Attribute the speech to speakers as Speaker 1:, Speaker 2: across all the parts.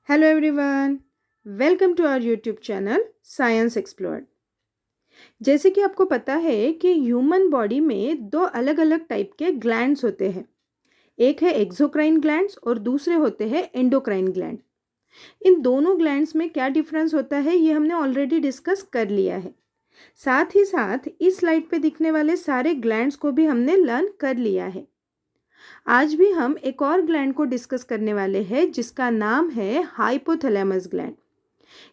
Speaker 1: Hello everyone, welcome to our YouTube channel Science Explored. जैसे कि आपको पता है कि ह्यूमन बॉडी में दो अलग अलग टाइप के ग्लैंड्स होते हैं। एक है एक्सोक्राइन ग्लैंड्स और दूसरे होते हैं एंडोक्राइन ग्लैंड। इन दोनों ग्लैंड्स में क्या डिफरेंस होता है ये हमने ऑलरेडी डिस्कस कर लिया है। साथ ही साथ इस स्लाइड पे दिखने वाले सारे ग्लैंड्स को भी हमने लर्न कर लिया है। आज भी हम एक और ग्लैंड को डिस्कस करने वाले हैं जिसका नाम है हाइपोथैलेमस ग्लैंड।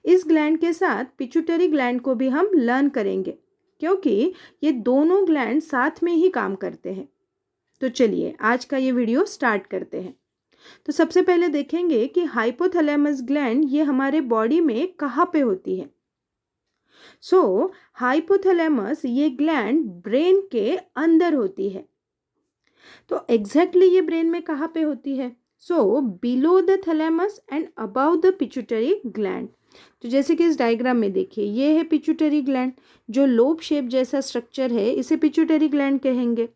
Speaker 1: इस ग्लैंड के साथ पिट्यूटरी ग्लैंड को भी हम लर्न करेंगे क्योंकि ये दोनों ग्लैंड साथ में ही काम करते हैं। तो चलिए आज का ये वीडियो स्टार्ट करते हैं। तो सबसे पहले देखेंगे कि हाइपोथैलेमस ग्लैंड ये हमारे बॉडी में कहाँ पे होती है। हाइपोथैलेमस ये ग्लैंड ब्रेन के अंदर होती है। तो एग्जैक्टली ये ब्रेन में कहाँ पे होती है? Below the thalamus and about the pituitary gland. तो जैसे कि इस डायग्राम में देखिए, ये है पिट्यूटरी ग्लैंड। जो लोब शेप जैसा स्ट्रक्चर है इसे पिट्यूटरी ग्लैंड कहेंगे।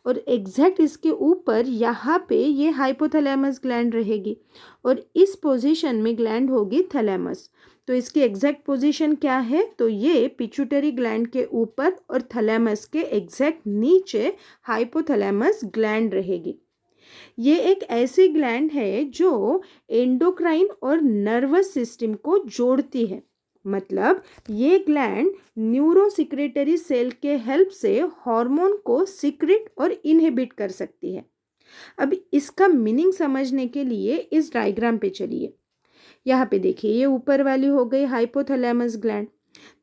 Speaker 1: और एग्जैक्ट इसके ऊपर यहाँ पे ये हाइपोथैलेमस ग्लैंड रहेगी और इस पोजीशन में ग्लैंड होगी थैलेमस। तो इसकी एग्जैक्ट पोजीशन क्या है? तो ये पिट्यूटरी ग्लैंड के ऊपर और थैलेमस के एग्जैक्ट नीचे हाइपोथैलेमस ग्लैंड रहेगी। ये एक ऐसी ग्लैंड है जो एंडोक्राइन और नर्वस सिस्टम को जोड़ती है। मतलब ये ग्लैंड न्यूरोसिक्रेटरी सेल के हेल्प से हार्मोन को सिक्रेट और इनहिबिट कर सकती है। अब इसका मीनिंग समझने के लिए इस डायग्राम पे चलिए। यहाँ पे देखिए, ये ऊपर वाली हो गई हाइपोथैलेमस ग्लैंड।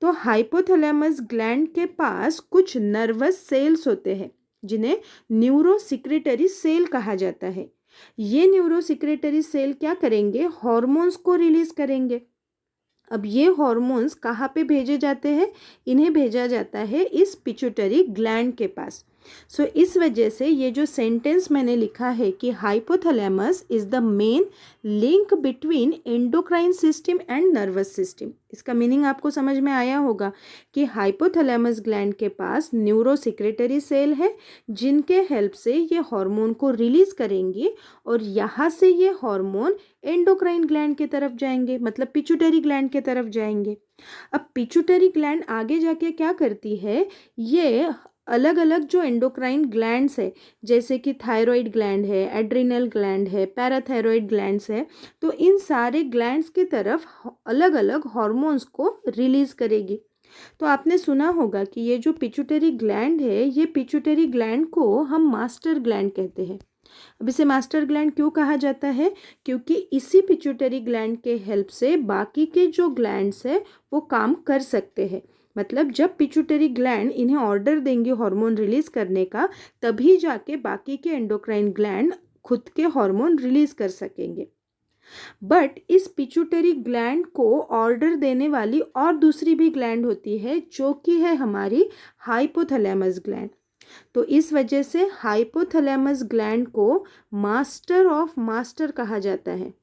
Speaker 1: तो हाइपोथैलेमस ग्लैंड के पास कुछ नर्वस सेल्स होते हैं जिन्हें न्यूरोसिक्रेटरी सेल कहा जाता है। ये न्यूरोसिक्रेटरी सेल क्या करेंगे? हॉर्मोन्स को रिलीज करेंगे। अब ये हॉर्मोन्स कहाँ पे भेजे जाते हैं? इन्हें भेजा जाता है इस पिट्यूटरी ग्लैंड के पास। इस वजह से ये जो सेंटेंस मैंने लिखा है कि hypothalamus is the main link between endocrine system and nervous system. इसका मीनिंग आपको समझ में आया होगा कि हाइपोथैलेमस ग्लैंड के पास न्यूरोसिक्रेटरी सेल है जिनके हेल्प से ये हार्मोन को रिलीज करेंगी और यहाँ से ये हार्मोन एंडोक्राइन ग्लैंड की तरफ जाएंगे, मतलब पिट्यूटरी ग्लैंड की तरफ जाएंगे। अब पिट्यूटरी ग्लैंड आगे जाके क्या करती है? ये अलग अलग जो एंडोक्राइन ग्लैंड्स है, जैसे कि थायराइड ग्लैंड है, एड्रिनल ग्लैंड है, पैराथायराइड ग्लैंड्स है, तो इन सारे ग्लैंड्स की तरफ अलग अलग हार्मोन्स को रिलीज करेगी। तो आपने सुना होगा कि ये जो पिट्यूटरी ग्लैंड है, ये पिट्यूटरी ग्लैंड को हम मास्टर ग्लैंड कहते हैं। अब इसे मास्टर ग्लैंड क्यों कहा जाता है? क्योंकि इसी पिट्यूटरी ग्लैंड के हेल्प से बाकी के जो ग्लैंड्स है वो काम कर सकते हैं। मतलब जब पिट्यूटरी ग्लैंड इन्हें ऑर्डर देंगे हार्मोन रिलीज करने का, तभी जाके बाकी के एंडोक्राइन ग्लैंड खुद के हार्मोन रिलीज कर सकेंगे। बट इस पिट्यूटरी ग्लैंड को ऑर्डर देने वाली और दूसरी भी ग्लैंड होती है जो कि है हमारी हाइपोथैलेमस ग्लैंड। तो इस वजह से हाइपोथैलेमस ग्लैंड को मास्टर ऑफ मास्टर कहा जाता है।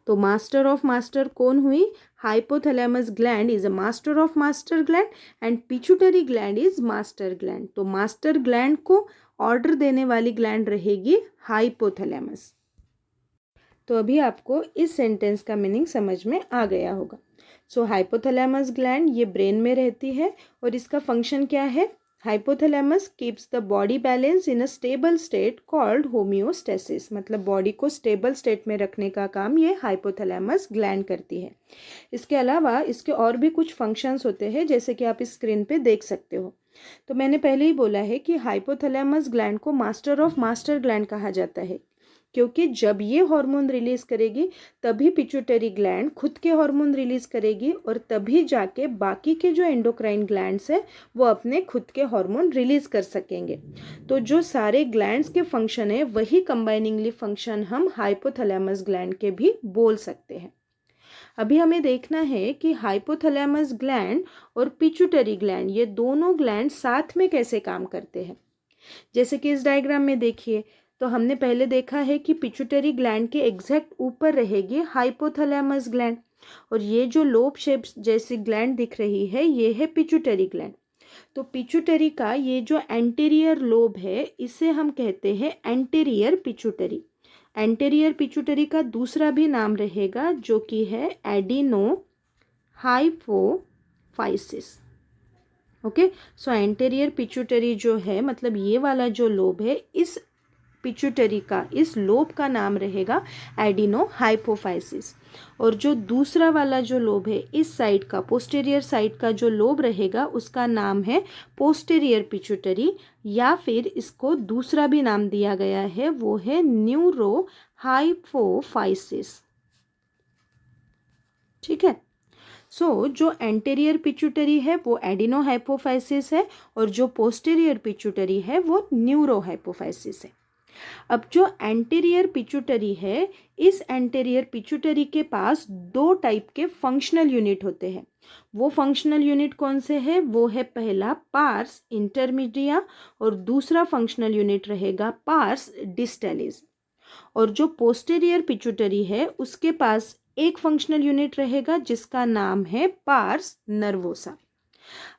Speaker 1: तो मास्टर ऑफ मास्टर कौन हुई? Hypothalamus gland is a master of master gland and pituitary gland is master gland. तो मास्टर ग्लैंड को ऑर्डर देने वाली ग्लैंड रहेगी हाइपोथैलेमस। तो अभी आपको इस सेंटेंस का मीनिंग समझ में आ गया होगा। हाइपोथैलेमस ग्लैंड ये ब्रेन में रहती है और इसका फंक्शन क्या है? Hypothalamus keeps the body balance in a stable state called homeostasis. मतलब बॉडी को स्टेबल स्टेट में रखने का काम ये हाइपोथैलेमस ग्लैंड करती है। इसके अलावा इसके और भी कुछ फंक्शंस होते हैं जैसे कि आप इस स्क्रीन पे देख सकते हो। तो मैंने पहले ही बोला है कि हाइपोथैलेमस ग्लैंड को मास्टर ऑफ मास्टर ग्लैंड कहा जाता है क्योंकि जब ये हार्मोन रिलीज करेगी तभी पिट्यूटरी ग्लैंड खुद के हार्मोन रिलीज करेगी और तभी जाके बाकी के जो एंडोक्राइन ग्लैंड्स है वो अपने खुद के हार्मोन रिलीज कर सकेंगे। तो जो सारे ग्लैंड्स के फंक्शन है वही कंबाइनिंगली फंक्शन हम हाइपोथैलेमस ग्लैंड के भी बोल सकते हैं। अभी हमें देखना है कि हाइपोथैलेमस ग्लैंड और पिट्यूटरी ग्लैंड ये दोनों ग्लैंड साथ में कैसे काम करते हैं। जैसे कि इस डायग्राम में देखिए, तो हमने पहले देखा है कि पिट्यूटरी ग्लैंड के एग्जैक्ट ऊपर रहेगी हाइपोथैलेमस ग्लैंड और ये जो लोब शेप जैसी ग्लैंड दिख रही है ये है पिट्यूटरी ग्लैंड। तो पिट्यूटरी का ये जो एंटीरियर लोब है इसे हम कहते हैं एंटीरियर पिट्यूटरी। एंटेरियर पिट्यूटरी का दूसरा भी नाम रहेगा जो कि है एडिनो हाइपोफाइसिस। ओके, सो एंटेरियर पिट्यूटरी जो है मतलब ये वाला जो लोब है, इस पिट्यूटरी का, इस लोब का नाम रहेगा एडिनो हाइपोफाइसिस। और जो दूसरा वाला जो लोब है इस साइड का, पोस्टेरियर साइड का जो लोब रहेगा उसका नाम है पोस्टेरियर पिट्यूटरी, या फिर इसको दूसरा भी नाम दिया गया है वो है न्यूरो हाइपोफाइसिस। ठीक है, सो जो एंटेरियर पिट्यूटरी है वो एडिनो हाइपोफाइसिस है और जो पोस्टेरियर पिट्यूटरी है वो न्यूरो हाइपोफाइसिस है। अब जो एंटेरियर पिट्यूटरी है, इस एंटेरियर पिट्यूटरी के पास दो टाइप के फंक्शनल यूनिट होते हैं। वो फंक्शनल यूनिट कौन से हैं? वो है पहला पार्स इंटरमीडिया और दूसरा फंक्शनल यूनिट रहेगा पार्स डिस्टैलिस। और जो पोस्टेरियर पिट्यूटरी है उसके पास एक फंक्शनल यूनिट रहेगा जिसका नाम है पार्स नर्वोसा।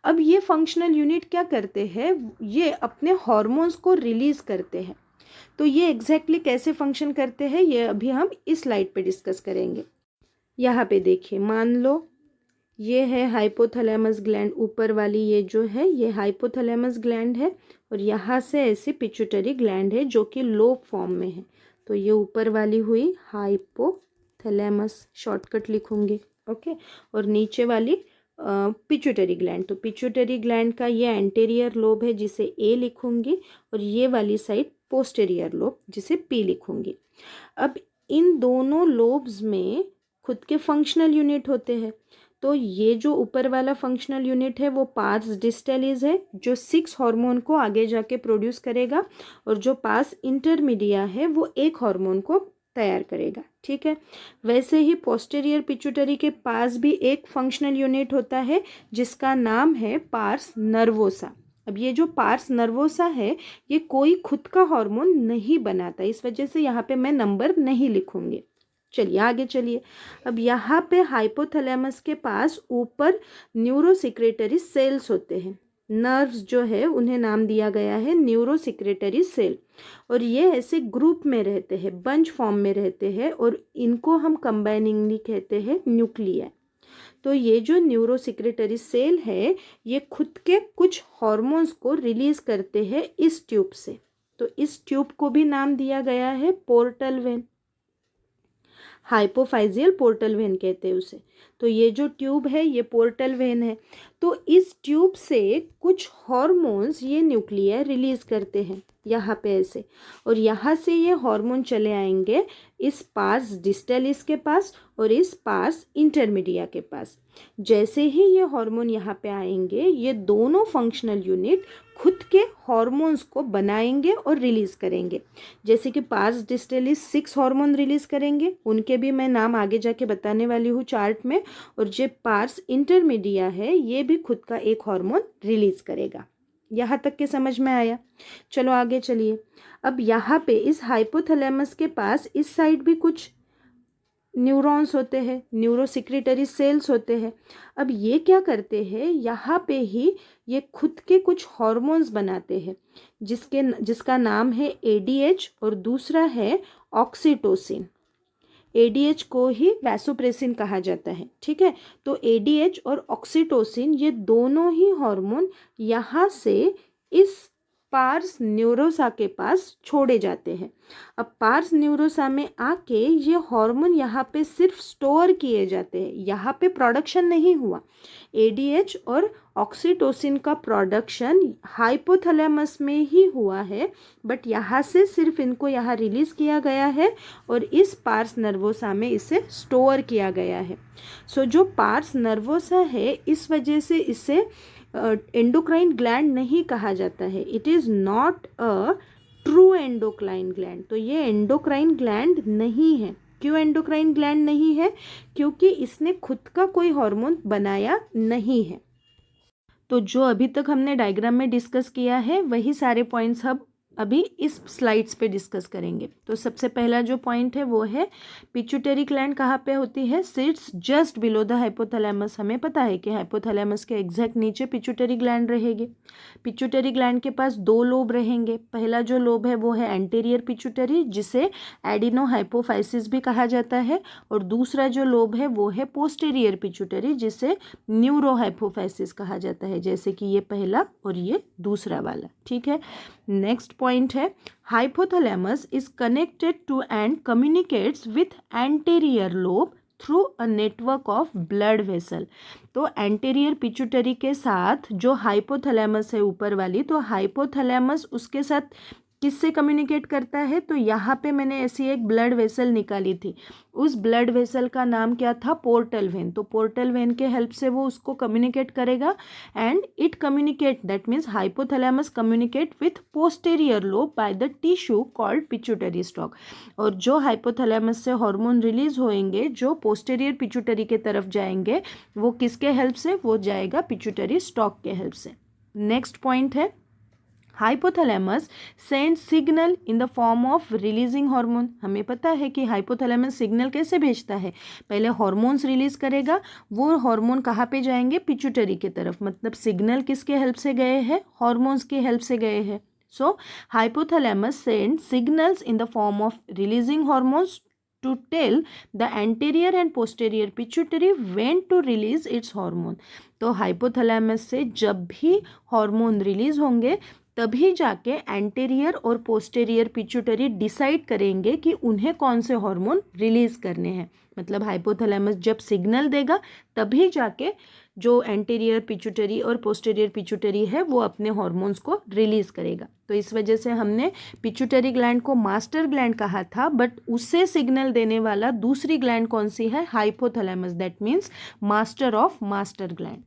Speaker 1: अब ये फंक्शनल यूनिट क्या करते हैं? ये अपने हॉर्मोन्स को रिलीज करते हैं। तो ये एग्जैक्टली कैसे फंक्शन करते हैं ये अभी हम इस स्लाइड पे डिस्कस करेंगे। यहाँ पे देखिए, मान लो ये है हाइपोथैलेमस ग्लैंड, ऊपर वाली ये जो है ये हाइपोथैलेमस ग्लैंड है और यहाँ से ऐसे पिट्यूटरी ग्लैंड है जो कि लोब फॉर्म में है। तो ये ऊपर वाली हुई हाइपोथैलेमस, शॉर्टकट लिखूंगी, ओके। और नीचे वाली पिट्यूटरी ग्लैंड, तो पिट्यूटरी ग्लैंड का ये एंटेरियर लोब है जिसे ए लिखूंगी और ये वाली साइड पोस्टेरियर लोब जिसे पी लिखूंगी। अब इन दोनों लोब्स में खुद के फंक्शनल यूनिट होते हैं। तो ये जो ऊपर वाला फंक्शनल यूनिट है वो पार्स डिस्टैलिस है जो 6 हार्मोन को आगे जाके प्रोड्यूस करेगा और जो पार्स इंटरमीडिया है वो एक हार्मोन को तैयार करेगा। ठीक है, वैसे ही पोस्टेरियर पिट्यूटरी के पास भी एक फंक्शनल यूनिट होता है जिसका नाम है पार्स नर्वोसा। अब ये जो पार्स नर्वोसा है ये कोई खुद का हार्मोन नहीं बनाता, इस वजह से यहाँ पे मैं नंबर नहीं लिखूंगी। चलिए आगे चलिए। अब यहाँ पे हाइपोथैलेमस के पास ऊपर न्यूरोसिक्रेटरी सेल्स होते हैं। नर्व्स जो है उन्हें नाम दिया गया है न्यूरोसिक्रेटरी सेल और ये ऐसे ग्रुप में रहते हैं, बंच फॉर्म में रहते हैं और इनको हम कंबाइनिंगली कहते हैं न्यूक्लिया। तो ये जो न्यूरोसिक्रेटरी सेल है ये खुद के कुछ हार्मोन्स को रिलीज करते हैं इस ट्यूब से। तो इस ट्यूब को भी नाम दिया गया है portal vein, hypophyseal portal vein कहते हैं उसे। तो ये जो ट्यूब है ये पोर्टल वेन है। तो इस ट्यूब से कुछ हार्मोन्स ये न्यूक्लिया रिलीज करते हैं यहाँ पे ऐसे, और यहाँ से ये हार्मोन चले आएंगे इस पार्स डिस्टैलिस के पास और इस पार्स इंटरमीडिया के पास। जैसे ही ये हार्मोन यहाँ पे आएंगे ये दोनों फंक्शनल यूनिट खुद के हार्मोन्स को बनाएंगे और रिलीज करेंगे। जैसे कि पार्स डिस्टैलिस 6 हार्मोन रिलीज करेंगे, उनके भी मैं नाम आगे जाके बताने वाली हूँ चार्ट में। और जो पार्स इंटरमीडिया है ये भी खुद का एक हार्मोन रिलीज करेगा। यहाँ तक के समझ में आया? चलो आगे चलिए। अब यहाँ पे इस हाइपोथैलेमस के पास इस साइड भी कुछ न्यूरॉन्स होते हैं, न्यूरोसिक्रेटरी सेल्स होते हैं। अब ये क्या करते हैं, यहाँ पे ही ये खुद के कुछ हार्मोन्स बनाते हैं जिसका नाम है एडीएच और दूसरा है ऑक्सीटोसिन। एडीएच को ही वैसोप्रेसिन कहा जाता है। ठीक है, तो एडीएच और ऑक्सीटोसिन ये दोनों ही हार्मोन यहाँ से इस पार्स न्यूरोसा के पास छोड़े जाते हैं। अब पार्स न्यूरोसा में आके ये हार्मोन यहाँ पे सिर्फ स्टोर किए जाते हैं, यहाँ पे प्रोडक्शन नहीं हुआ। एडीएच और ऑक्सीटोसिन का प्रोडक्शन हाइपोथैलेमस में ही हुआ है, बट यहाँ से सिर्फ इनको यहाँ रिलीज किया गया है और इस पार्स नर्वोसा में इसे स्टोर किया गया है। सो जो पार्स नर्वोसा है इस वजह से इसे एंडोक्राइन ग्लैंड नहीं कहा जाता है। It is not a true endocrine gland. तो ये एंडोक्राइन ग्लैंड नहीं है। क्यों एंडोक्राइन ग्लैंड नहीं है? क्योंकि इसने खुद का कोई हार्मोन बनाया नहीं है। तो जो अभी तक हमने डायग्राम में डिस्कस किया है वही सारे पॉइंट्स हम अभी इस स्लाइड्स पे डिस्कस करेंगे। तो सबसे पहला जो पॉइंट है वो है पिट्यूटरी ग्लैंड कहाँ पे होती है, sits just below the hypothalamus. हमें पता है कि हाइपोथैलेमस के एग्जैक्ट नीचे पिट्यूटरी ग्लैंड रहेगी। पिट्यूटरी ग्लैंड के पास दो लोब रहेंगे। पहला जो लोब है वो है एंटीरियर पिट्यूटरी, जिसे एडिनो हाइपोफाइसिस भी कहा जाता है, और दूसरा जो लोब है वो है पोस्टीरियर पिट्यूटरी, जिसे न्यूरो हाइपोफाइसिस कहा जाता है, जैसे कि ये पहला और ये दूसरा वाला। ठीक है, नेक्स्ट पॉइंट है hypothalamus is connected to and communicates with anterior lobe through a network of blood vessel. तो एंटीरियर पिट्यूटरी के साथ जो हाइपोथैलेमस है ऊपर वाली, तो हाइपोथैलेमस उसके साथ किससे कम्युनिकेट करता है, तो यहाँ पे मैंने ऐसी एक ब्लड वेसल निकाली थी। उस ब्लड वेसल का नाम क्या था, पोर्टल वेन। तो पोर्टल वेन के हेल्प से वो उसको कम्युनिकेट करेगा and it communicate, that means hypothalamus communicate with posterior lobe by the tissue called pituitary stock. और जो हाइपोथैलेमस से हार्मोन रिलीज होंगे जो पोस्टेरियर पिट्यूटरी के तरफ जाएंगे, वो किसके हेल्प से, वो जाएगा पिट्यूटरी स्टॉक के हेल्प से। नेक्स्ट पॉइंट है hypothalamus send signal in the form of releasing hormone. हमें पता है कि हाइपोथैलेमस सिग्नल कैसे भेजता है, पहले हार्मोन्स रिलीज करेगा, वो हार्मोन कहाँ पे जाएंगे, पिट्यूटरी की तरफ। मतलब सिग्नल किसके हेल्प से गए हैं, हार्मोन्स की हेल्प से गए हैं। So hypothalamus send signals in the form of releasing hormones to tell the anterior and posterior pituitary when to release its hormone। तो हाइपोथैलेमस से जब भी हार्मोन रिलीज होंगे तभी जाके एंटीरियर और पोस्टेरियर पिट्यूटरी डिसाइड करेंगे कि उन्हें कौन से हार्मोन रिलीज करने हैं। मतलब हाइपोथैलेमस जब सिग्नल देगा तभी जाके जो एंटीरियर पिट्यूटरी और पोस्टेरियर पिट्यूटरी है वो अपने हार्मोन्स को रिलीज करेगा। तो इस वजह से हमने पिट्यूटरी ग्लैंड को मास्टर ग्लैंड कहा था, बट उससे सिग्नल देने वाला दूसरी ग्लैंड कौन सी है, hypothalamus, that means master of master gland.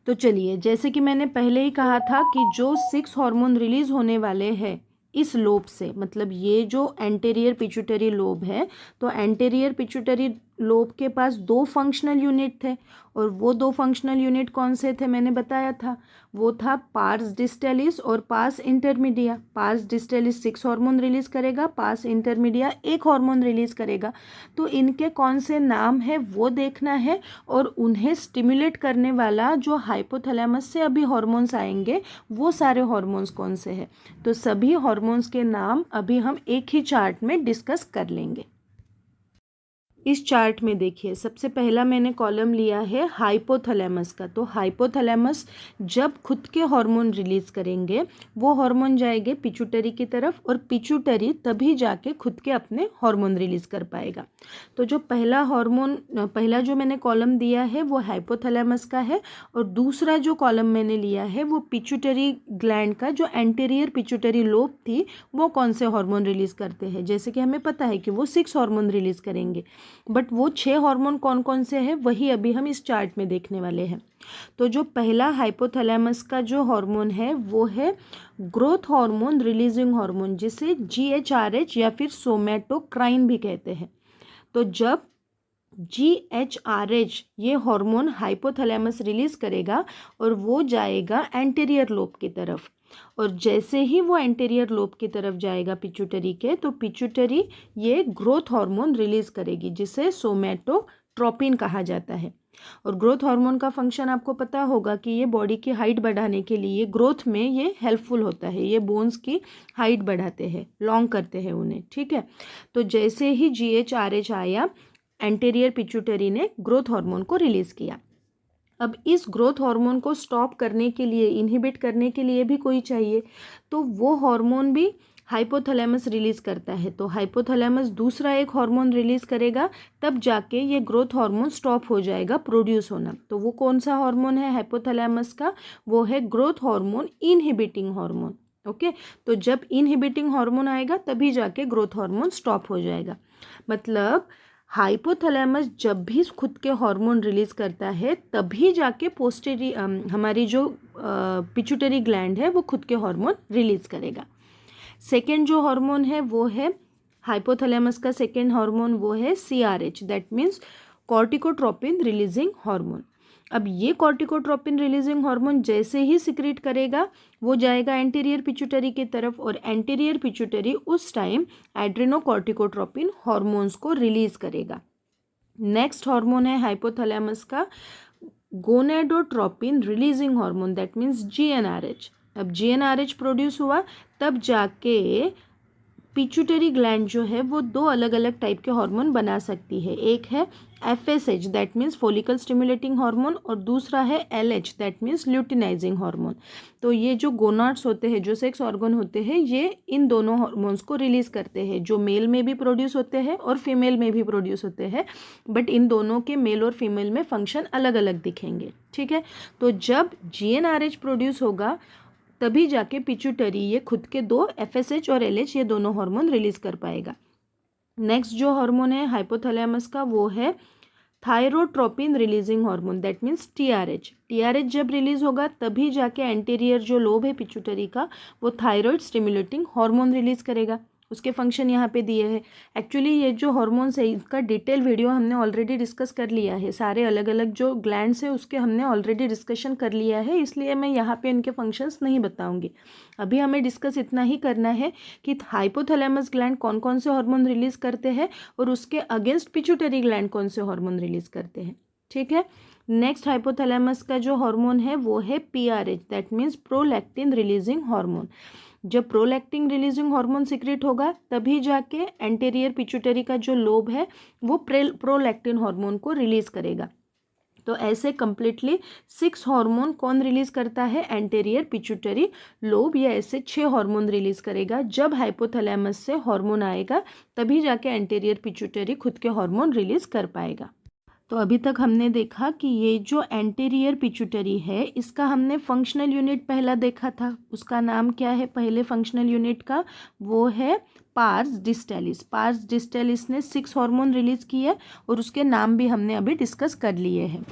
Speaker 1: तो चलिए, जैसे कि मैंने पहले ही कहा था कि जो 6 हार्मोन रिलीज होने वाले हैं इस लोब से, मतलब ये जो एंटीरियर पिट्यूटरी लोब है, तो एंटीरियर पिट्यूटरी लोब के पास 2 फंक्शनल यूनिट थे, और वो 2 फंक्शनल यूनिट कौन से थे मैंने बताया था, वो था पार्स डिस्टेलिस और pars intermedia. Pars distalis 6 hormone release करेगा, पार्स इंटरमीडिया 1 हार्मोन रिलीज करेगा। तो इनके कौन से नाम है वो देखना है, और उन्हें स्टिमुलेट करने वाला जो हाइपोथैलेमस से अभी हार्मोन्स आएंगे वो सारे हार्मोन्स कौन से हैं। तो सभी हार्मोन्स के नाम अभी हम एक ही चार्ट में डिस्कस कर लेंगे। इस चार्ट में देखिए, सबसे पहला मैंने कॉलम लिया है हाइपोथैलेमस का। तो हाइपोथैलेमस जब खुद के हार्मोन रिलीज करेंगे वो हार्मोन जाएंगे पिट्यूटरी की तरफ, और पिट्यूटरी तभी जाके खुद के अपने हार्मोन रिलीज कर पाएगा। तो जो पहला हार्मोन, पहला जो मैंने कॉलम दिया है वो हाइपोथैलेमस का है, और दूसरा जो कॉलम मैंने लिया है वो पिट्यूटरी ग्लैंड का, जो एंटीरियर पिट्यूटरी लोब थी वो कौन से हार्मोन रिलीज करते हैं। जैसे कि हमें पता है कि वो 6 हार्मोन रिलीज करेंगे, बट वो 6 हार्मोन कौन कौन से हैं वही अभी हम इस चार्ट में देखने वाले हैं। तो जो पहला हाइपोथैलेमस का जो हार्मोन है वो है ग्रोथ हार्मोन रिलीजिंग हार्मोन, जिसे GHRH या फिर सोमैटोक्राइन भी कहते हैं। तो जब GHRH ये हार्मोन हाइपोथैलेमस रिलीज करेगा और वो जाएगा एंटीरियर लोब की तरफ, और जैसे ही वो एंटीरियर लोब की तरफ जाएगा पिट्यूटरी के, तो पिट्यूटरी ये ग्रोथ हार्मोन रिलीज करेगी जिसे सोमैटोट्रोपिन कहा जाता है। और ग्रोथ हार्मोन का फंक्शन आपको पता होगा कि ये बॉडी की हाइट बढ़ाने के लिए, ग्रोथ में ये हेल्पफुल होता है, ये बोन्स की हाइट बढ़ाते हैं, लॉन्ग करते हैं उन्हें। ठीक है, तो जैसे ही GHRH आया, एंटीरियर पिट्यूटरी ने ग्रोथ हार्मोन को रिलीज किया। अब इस ग्रोथ हार्मोन को स्टॉप करने के लिए, इनहिबिट करने के लिए भी कोई चाहिए, तो वो हार्मोन भी हाइपोथैलेमस रिलीज करता है। तो हाइपोथैलेमस दूसरा एक हार्मोन रिलीज करेगा, तब जाके ये ग्रोथ हार्मोन स्टॉप हो जाएगा प्रोड्यूस होना। तो वो कौन सा हार्मोन है हाइपोथैलेमस का, वो है growth hormone inhibiting hormone. Okay, तो जब इनहिबिटिंग हार्मोन आएगा तभी जाके ग्रोथ हार्मोन स्टॉप हो जाएगा। मतलब हाइपोथैलेमस जब भी खुद के हार्मोन रिलीज करता है तभी जाके पोस्टेरी हमारी जो पिट्यूटरी ग्लैंड है वो खुद के हार्मोन रिलीज करेगा। सेकेंड जो हार्मोन है वो है हाइपोथैलेमस का सेकेंड हार्मोन, वो है CRH, that means corticotropin releasing hormone. अब ये कॉर्टिकोट्रोपिन रिलीजिंग हार्मोन जैसे ही सिक्रेट करेगा वो जाएगा एंटीरियर पिट्यूटरी की तरफ, और एंटीरियर पिट्यूटरी उस टाइम एड्रेनोकॉर्टिकोट्रोपिन हार्मोन्स को रिलीज करेगा। नेक्स्ट हार्मोन है हाइपोथैलेमस का gonadotropin releasing hormone, that means GnRH। अब GnRH प्रोड्यूस हुआ तब जाके पिट्यूटरी ग्लैंड जो है वो दो अलग अलग टाइप के हार्मोन बना सकती है। एक है FSH that means follicle stimulating hormone, और दूसरा है LH that means luteinizing hormone. तो ये जो गोनाड्स होते हैं, जो सेक्स ऑर्गन होते हैं, ये इन दोनों हार्मोन्स को रिलीज करते हैं, जो मेल में भी प्रोड्यूस होते हैं और फीमेल में भी प्रोड्यूस होते हैं, बट इन दोनों के मेल और फीमेल में फंक्शन अलग अलग दिखेंगे। ठीक है, तो जब GnRH प्रोड्यूस होगा तभी जाके पिट्यूटरी ये खुद के दो FSH और LH ये दोनों हार्मोन रिलीज कर पाएगा। नेक्स्ट जो हार्मोन है हाइपोथैलेमस का वो है thyrotropin releasing hormone, that means TRH। TRH जब रिलीज होगा तभी जाके एंटीरियर जो लोब है पिट्यूटरी का वो थायराइड स्टिमुलेटिंग हार्मोन रिलीज करेगा। उसके फंक्शन यहाँ पे दिए हैं। एक्चुअली ये जो हार्मोन्स है इसका डिटेल वीडियो हमने ऑलरेडी डिस्कस कर लिया है, सारे अलग अलग जो ग्लैंड्स है उसके हमने ऑलरेडी डिस्कशन कर लिया है, इसलिए मैं यहाँ पे इनके फंक्शंस नहीं बताऊंगी। अभी हमें डिस्कस इतना ही करना है कि हाइपोथैलेमस ग्लैंड कौन कौन से हार्मोन रिलीज करते हैं और उसके अगेंस्ट पिट्यूटरी ग्लैंड कौन से हार्मोन रिलीज करते हैं। ठीक है, नेक्स्ट हाइपोथैलेमस का जो हार्मोन है वो है PRH that means prolactin releasing hormone. जब प्रोलैक्टिन रिलीजिंग हार्मोन सिक्रेट होगा तभी जाके एंटीरियर पिट्यूटरी का जो लोब है वो प्रोलैक्टिन हार्मोन को रिलीज करेगा। तो ऐसे कंप्लीटली 6 हार्मोन कौन रिलीज करता है, एंटीरियर पिट्यूटरी लोब, या ऐसे 6 हार्मोन रिलीज करेगा। जब हाइपोथैलेमस से हार्मोन आएगा तभी जाके एंटीरियर पिट्यूटरी खुद के हार्मोन रिलीज कर पाएगा। तो अभी तक हमने देखा कि ये जो एंटीरियर पिट्यूटरी है इसका हमने फंक्शनल यूनिट पहला देखा था, उसका नाम क्या है पहले फंक्शनल यूनिट का, वो है पार्स डिस्टेलिस। पार्स डिस्टेलिस ने 6 हार्मोन रिलीज किए और उसके नाम भी हमने अभी डिस्कस कर लिए हैं।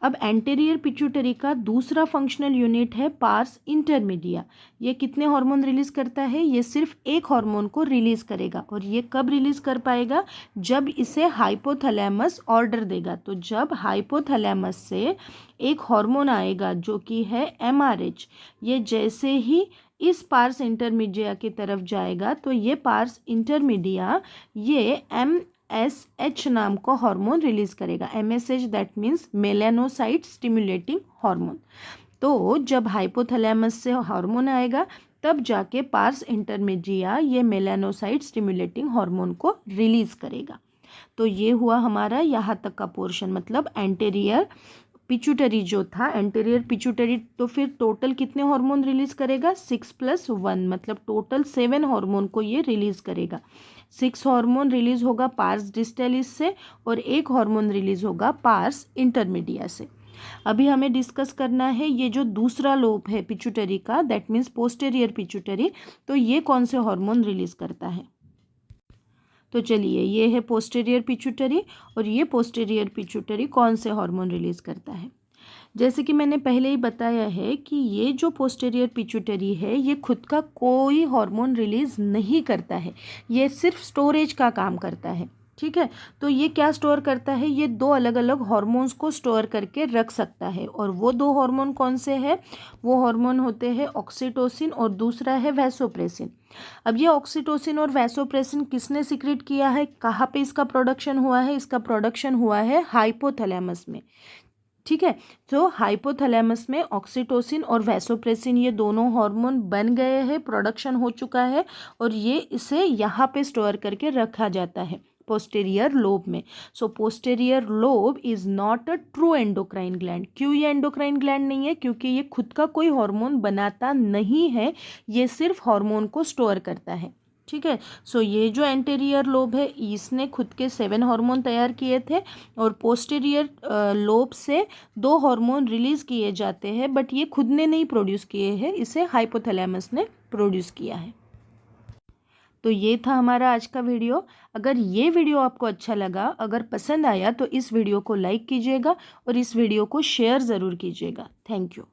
Speaker 1: अब एंटीरियर पिट्यूटरी का दूसरा फंक्शनल यूनिट है पार्स इंटरमीडिया। ये कितने हार्मोन रिलीज करता है, ये सिर्फ एक हार्मोन को रिलीज करेगा, और ये कब रिलीज कर पाएगा, जब इसे हाइपोथैलेमस ऑर्डर देगा। तो जब हाइपोथैलेमस से एक हार्मोन आएगा जो कि है MRH, ये जैसे ही इस पार्स इंटरमीडिया की तरफ जाएगा तो ये पार्स इंटरमीडिया ये MSH नाम का हार्मोन रिलीज करेगा। MSH that means melanocyte stimulating hormone. तो जब हाइपोथैलेमस से हार्मोन आएगा तब जाके पार्स इंटरमीडिया ये मेलानोसाइट स्टिमुलेटिंग हार्मोन को रिलीज करेगा। तो ये हुआ हमारा यहाँ तक का पोर्शन, मतलब एंटीरियर पिट्यूटरी जो था, एंटीरियर पिट्यूटरी तो फिर टोटल कितने हार्मोन रिलीज करेगा, 6 + 1, मतलब टोटल 7 हार्मोन को ये रिलीज करेगा। 6 हार्मोन रिलीज होगा पार्स डिस्टेलिस से और एक हार्मोन रिलीज होगा पार्स इंटरमीडिया से। अभी हमें डिस्कस करना है ये जो दूसरा लोब है पिट्यूटरी का, दैट मीन्स पोस्टेरियर पिट्यूटरी, तो ये कौन से हार्मोन रिलीज करता है। तो चलिए, ये है पोस्टेरियर पिट्यूटरी और ये पोस्टेरियर पिट्यूटरी कौन से हार्मोन रिलीज करता है। जैसे कि मैंने पहले ही बताया है कि ये जो पोस्टेरियर पिट्यूटरी है ये खुद का कोई हार्मोन रिलीज नहीं करता है, ये सिर्फ स्टोरेज का काम करता है। ठीक है, तो ये क्या स्टोर करता है, ये 2 अलग अलग हार्मोन्स को स्टोर करके रख सकता है, और वो 2 हार्मोन कौन से हैं, वो हार्मोन होते हैं ऑक्सीटोसिन और दूसरा है वैसोप्रेसिन। अब ये ऑक्सीटोसिन और वैसोप्रेसिन किसने सीक्रेट किया है, कहाँ पे इसका प्रोडक्शन हुआ है, इसका प्रोडक्शन हुआ है हाइपोथैलेमस में। ठीक है, तो हाइपोथैलेमस में ऑक्सीटोसिन और वैसोप्रेसिन ये दोनों हार्मोन बन गए हैं, प्रोडक्शन हो चुका है, और ये इसे यहाँ पे स्टोर करके रखा जाता है पोस्टेरियर लोब में। So posterior lobe is not a true endocrine gland. क्यों ये एंडोक्राइन ग्लैंड नहीं है, क्योंकि ये खुद का कोई हार्मोन बनाता नहीं है, ये सिर्फ हार्मोन को स्टोर करता है। ठीक है, सो ये जो एंटीरियर लोब है इसने खुद के 7 हार्मोन तैयार किए थे, और पोस्टेरियर लोब से 2 हार्मोन रिलीज किए जाते हैं, बट ये खुद ने नहीं प्रोड्यूस किए हैं, इसे हाइपोथैलेमस ने प्रोड्यूस किया है। तो ये था हमारा आज का वीडियो। अगर ये वीडियो आपको अच्छा लगा, अगर पसंद आया तो इस वीडियो को लाइक कीजिएगा और इस वीडियो को शेयर ज़रूर कीजिएगा। Thank you.